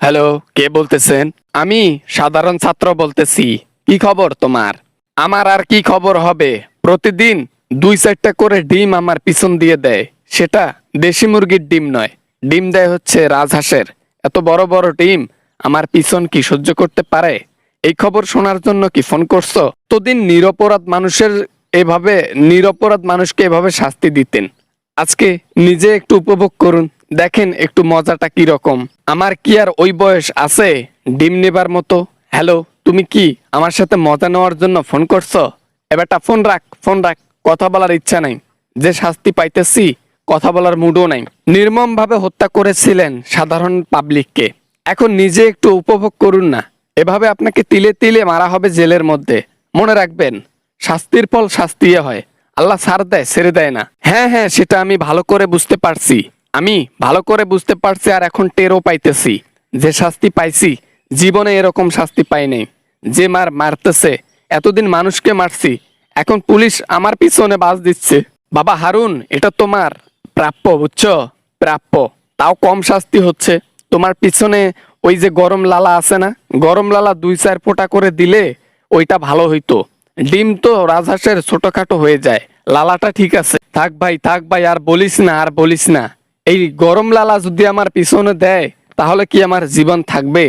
Hello, কে বলতেছেন? আমি সাধারণ ছাত্র বলতেছি। কি খবর তোমার? আমার আর কি খবর হবে? প্রতিদিন 2-4টা করে ডিম আমার পিছন দিয়ে দেয়। সেটা দেশি মুরগির ডিম নয়, ডিম দেয় হচ্ছে রাজহাঁসের। এত বড় বড় ডিম আমার পিছন কি সহ্য করতে পারে? এই খবর শোনার জন্য কি ফোন করছো? ততদিন নিরপরাধ মানুষকে এভাবে শাস্তি দিতেন। আজকে নিজে একটু উপভোগ করুন, দেখেন একটু মজাটা কি রকম। আমার কি আর ওই বয়স আছে ডিম নেবার মতো? হ্যালো, তুমি কি আমার সাথে মজা নেওয়ার জন্য ফোন করছো? এবারটা ফোন রাখ, ফোন রাখ। কথা বলার ইচ্ছা নাই। যে শাস্তি পাইতেছি, কথা বলার মুডও নাই। নির্মমভাবে হত্যা করেছিলেন সাধারণ পাবলিককে। এখন নিজে একটু উপভোগ করুন না। এভাবে আপনাকে তিলে তিলে মারা হবে জেলের মধ্যে। মনে রাখবেন, শাস্তির ফল শাস্তি হয়। আল্লাহ ছাড় দেয়, ছেড়ে দেয় না। হ্যাঁ হ্যাঁ, সেটা আমি ভালো করে বুঝতে পারছি। আমি ভালো করে বুঝতে পারছি, আর এখন টেরও পাইতেছি। যে শাস্তি পাইছি, জীবনে এরকম শাস্তি পাই নাই। যে মারতেছে, এতদিন মানুষকে মারছি, এখন পুলিশ আমার পিছনে বাস দিচ্ছে। বাবা হারুন, এটা তোমার প্রাপ্য, বুঝছো? প্রাপ্য। তাও কম শাস্তি হচ্ছে। তোমার পিছনে ওই যে গরম লালা আছে না, গরম লালা 2-4 ফোঁটা করে দিলে ওইটা ভালো হইতো। ডিম তো রাজহাঁসের ছোটখাটো হয়ে যায়, লালাটা ঠিক আছে। থাক ভাই, থাক ভাই, আর বলিস না, আর বলিস না। এই গরম লালা যদি আমার পিছনে দেয়, তাহলে কি আমার জীবন থাকবে?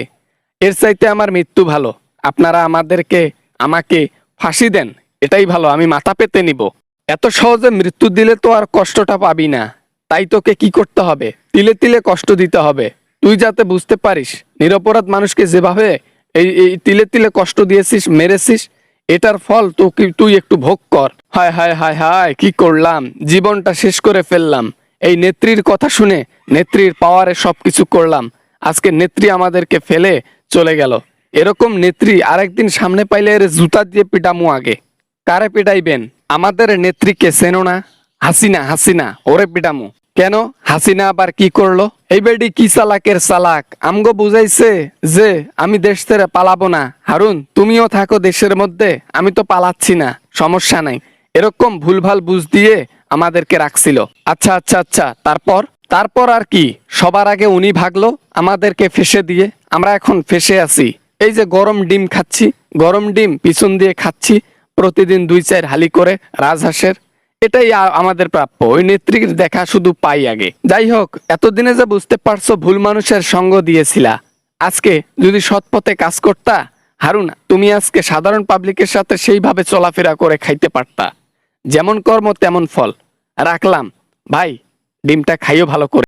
এর চাইতে আমার মৃত্যু ভালো। আপনারা আমাকে ফাঁসি দেন, এটাই ভালো। আমি মাথা পেতে নিব। এত সহজে মৃত্যু দিলে তো আর কষ্টটা পাবি না। তাই তোকে কি করতে হবে? তিলে তিলে কষ্ট দিতে হবে। তুই যাতে বুঝতে পারিস, নিরপরাধ মানুষকে যেভাবে এই এই তিলে তিলে কষ্ট দিয়েছিস, মেরেছিস, এটার ফল তোকে তুই একটু ভোগ কর। হায় হায় হায় হায়, কি করলাম! জীবনটা শেষ করে ফেললাম। এই নেত্রীর কথা শুনে, নেত্রীর পাওয়ারে সবকিছু করলাম। আজকে নেত্রী আমাদেরকে ফেলে চলে গেল। এরকম নেত্রী আরেকদিন সামনে পাইলে এর জুতা দিয়ে পিটামু আগে। কারে পিটাইবেন? আমাদের নেত্রীকে চেনো না? হাসিনা, হাসিনা, ওরে পিটামু। কেন? হাসিনা আবার কি করলো? এই বেডি কি চালাকের চালাক, আমগো বুঝাইছে যে আমি দেশ ছেড়ে পালাবো না। হারুন, তুমিও থাকো দেশের মধ্যে, আমি তো পালাচ্ছি না, সমস্যা নাই। এরকম ভুলভাল বুঝ দিয়ে আমাদেরকে রাখছিল। আচ্ছা আচ্ছা আচ্ছা, তারপর? তারপর আর কি? সবার আগে উনি ভাগলো আমাদেরকে ফেসে দিয়ে। আমরা এখন ফেসে আছি। এই যে গরম ডিম খাচ্ছি, গরম ডিম পিছন দিয়ে খাচ্ছি প্রতিদিন 2-4 হালি করে রাজহাঁসের। এটাই আমাদের প্রাপ্য। ওই নেত্রীর দেখা শুধু পাই আগে। যাই হোক, এতদিনে যে বুঝতে পারছো ভুল মানুষের সঙ্গ দিয়েছিলা। আজকে যদি সৎ পথে কাজ করতা, হারুন, তুমি আজকে সাধারণ পাবলিকের সাথে সেইভাবে চলাফেরা করে খাইতে পারতা। যেমন কর্ম তেমন ফল। রাখলাম ভাই, ডিমটা খাইও ভালো করে।